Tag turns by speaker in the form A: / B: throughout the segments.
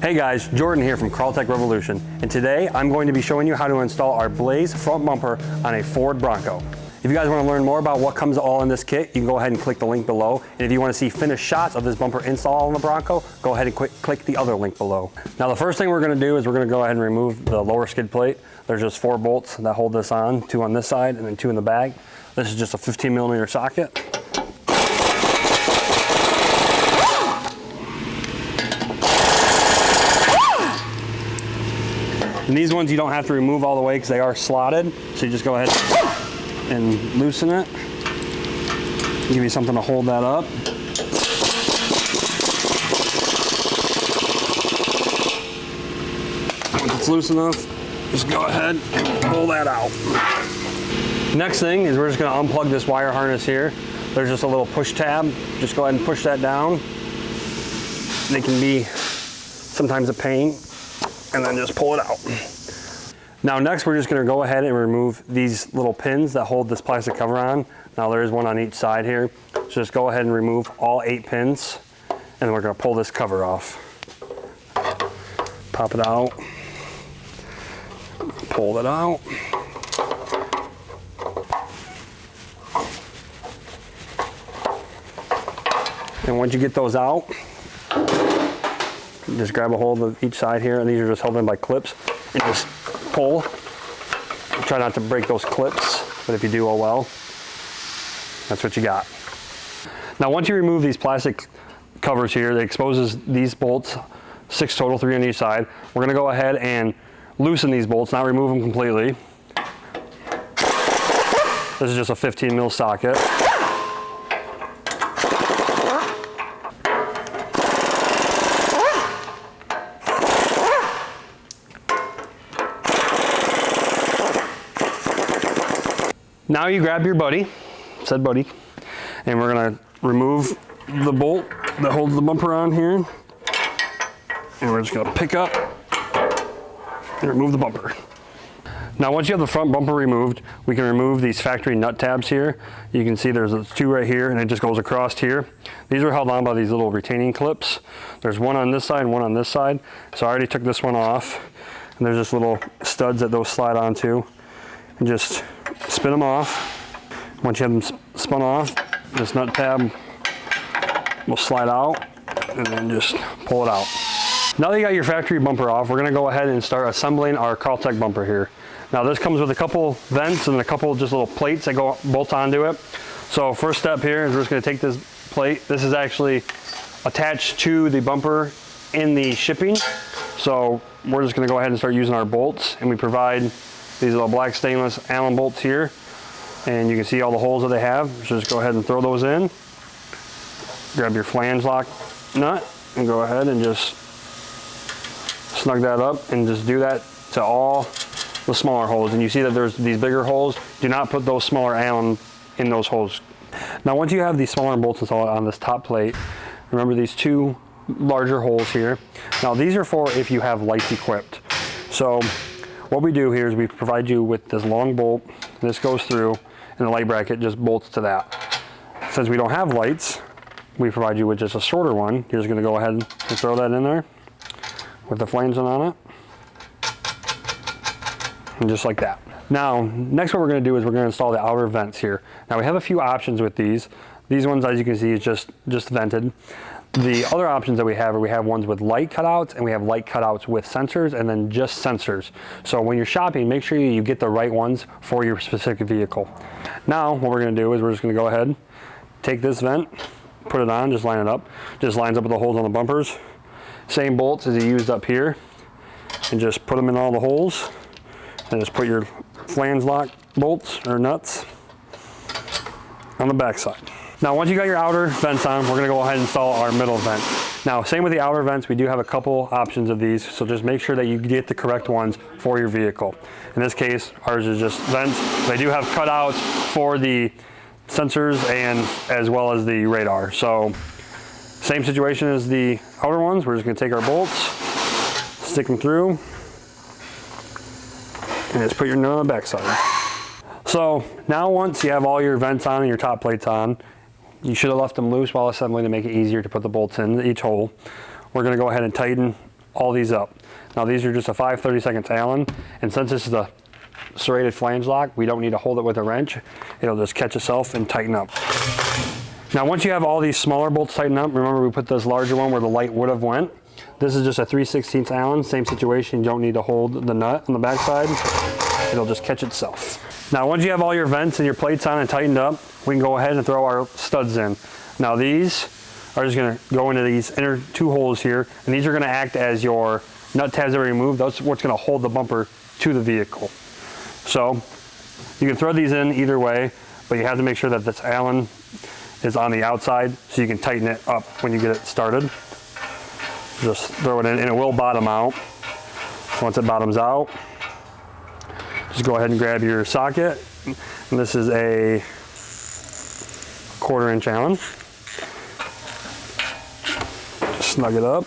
A: Hey guys, Jordan here from Tech Revolution, and today I'm going to be showing you how to install our Blaze front bumper on a Ford Bronco. If you guys want to learn more about what comes all in this kit, you can go ahead and click the link below. And if you want to see finished shots of this bumper install on the Bronco, go ahead and click the other link below. Now the first thing we're going to do is we're going to go ahead and remove the lower skid plate. There's just 4 bolts that hold this on, 2 on this side and then 2 in the back. This is just a 15mm socket. And these ones you don't have to remove all the way because they are slotted. So you just go ahead and loosen it. Give you something to hold that up. Once it's loose enough, just go ahead and pull that out. Next thing is we're just going to unplug this wire harness here. There's just a little push tab. Just go ahead and push that down. They can be sometimes a pain. And then just pull it out. Now next we're just going to go ahead and remove these little pins that hold this plastic cover on. Now there is one on each side here. So just go ahead and remove all 8 pins and we're going to pull this cover off. Pop it out. Pull it out. And once you get those out, just grab a hold of each side here, and these are just held in by clips, and just pull. Try not to break those clips, but if you do, oh well. That's what you got. Now once you remove these plastic covers here, it exposes these bolts, 6 total, 3 on each side. We're going to go ahead and loosen these bolts, not remove them completely. This is just a 15mm socket. Now you grab your buddy, said buddy, and we're gonna remove the bolt that holds the bumper on here. And we're just gonna pick up and remove the bumper. Now once you have the front bumper removed, we can remove these factory nut tabs here. You can see there's 2 right here and it just goes across here. These are held on by these little retaining clips. There's one on this side and one on this side. So I already took this one off. And there's just little studs that those slide onto. And just spin them off. Once you have them spun off, this nut tab will slide out and then just pull it out. Now that you got your factory bumper off, we're going to go ahead and start assembling our Tech bumper here. Now this comes with a couple vents and a couple just little plates that go bolt onto it. So first step here is we're just going to take this plate. This is actually attached to the bumper in the shipping. So we're just going to go ahead and start using our bolts, and we provide these little black stainless Allen bolts here, and you can see all the holes that they have. So just go ahead and throw those in. Grab your flange lock nut and go ahead and just snug that up, and just do that to all the smaller holes. And you see that there's these bigger holes. Do not put those smaller Allen in those holes. Now once you have these smaller bolts installed on this top plate, remember these 2 larger holes here. Now these are for if you have lights equipped. So what we do here is we provide you with this long bolt. This goes through, and the light bracket just bolts to that. Since we don't have lights, we provide you with just a shorter one. You're just going to go ahead and throw that in there with the flange on it. And just like that. Now, next what we're going to do is we're going to install the outer vents here. Now we have a few options with these. These ones, as you can see, is just vented. The other options that we have are we have ones with light cutouts, and we have light cutouts with sensors, and then just sensors. So when you're shopping, make sure you get the right ones for your specific vehicle. Now what we're going to do is we're just going to go ahead, take this vent, put it on, just line it up. Just lines up with the holes on the bumpers. Same bolts as you used up here, and just put them in all the holes, and just put your flange lock bolts or nuts on the back side. Now once you got your outer vents on, we're going to go ahead and install our middle vent. Now same with the outer vents, we do have a couple options of these, so just make sure that you get the correct ones for your vehicle. In this case, ours is just vents. They do have cutouts for the sensors and as well as the radar. So same situation as the outer ones. We're just going to take our bolts, stick them through, and just put your nut on the back side. So now once you have all your vents on and your top plates on, you should have left them loose while assembling to make it easier to put the bolts in each hole. We're going to go ahead and tighten all these up. Now these are just a 5/32 Allen, and since this is a serrated flange lock, we don't need to hold it with a wrench. It'll just catch itself and tighten up. Now once you have all these smaller bolts tightened up, remember we put this larger one where the light would have went. This is just a 3/16 Allen, same situation, you don't need to hold the nut on the back side. It'll just catch itself. Now once you have all your vents and your plates on and tightened up, we can go ahead and throw our studs in. Now these are just gonna go into these inner two holes here, and these are gonna act as your nut tabs that we removed. That's what's gonna hold the bumper to the vehicle. So you can throw these in either way, but you have to make sure that this Allen is on the outside so you can tighten it up when you get it started. Just throw it in and it will bottom out. Once it bottoms out, just go ahead and grab your socket. And this is a 1/4" Allen. Just snug it up,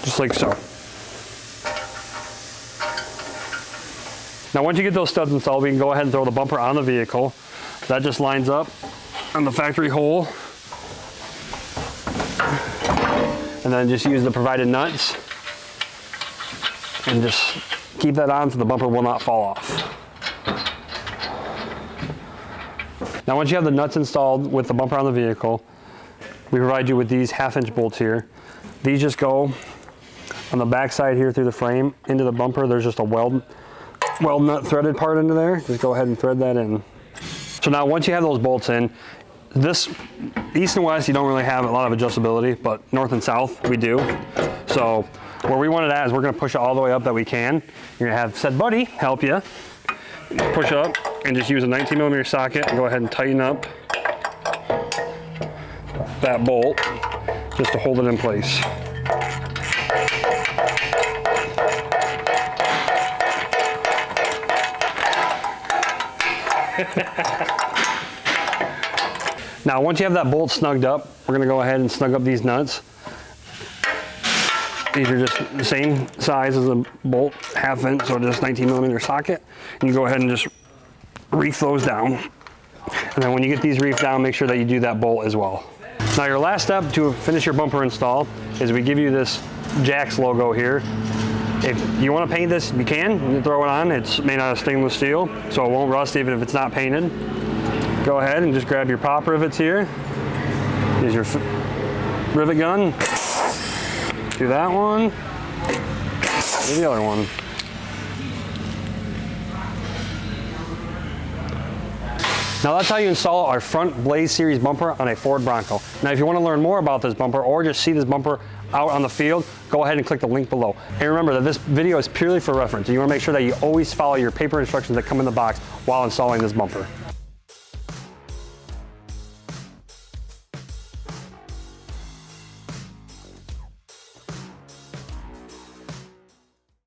A: just like so. Now once you get those studs installed, we can go ahead and throw the bumper on the vehicle. That just lines up on the factory hole. And then just use the provided nuts and just keep that on so the bumper will not fall off. Now once you have the nuts installed with the bumper on the vehicle, we provide you with these 1/2" bolts here. These just go on the back side here through the frame into the bumper. There's just a weld nut threaded part into there. Just go ahead and thread that in. So now once you have those bolts in, this east and west you don't really have a lot of adjustability, but north and south we do. So where we want it at is we're going to push it all the way up that we can. You're going to have said buddy help you push up and just use a 19mm socket and go ahead and tighten up that bolt just to hold it in place. Now once you have that bolt snugged up, we're going to go ahead and snug up these nuts. These are just the same size as a bolt, 1/2", so just 19mm socket. And you go ahead and just reef those down. And then when you get these reefed down, make sure that you do that bolt as well. Now your last step to finish your bumper install is we give you this Jax logo here. If you want to paint this, you can throw it on. It's made out of stainless steel, so it won't rust even if it's not painted. Go ahead and just grab your pop rivets here. Use your rivet gun. Do that one. Do the other one. Now that's how you install our front Blaze Series bumper on a Ford Bronco. Now if you want to learn more about this bumper or just see this bumper out on the field, go ahead and click the link below. And remember that this video is purely for reference. You want to make sure that you always follow your paper instructions that come in the box while installing this bumper.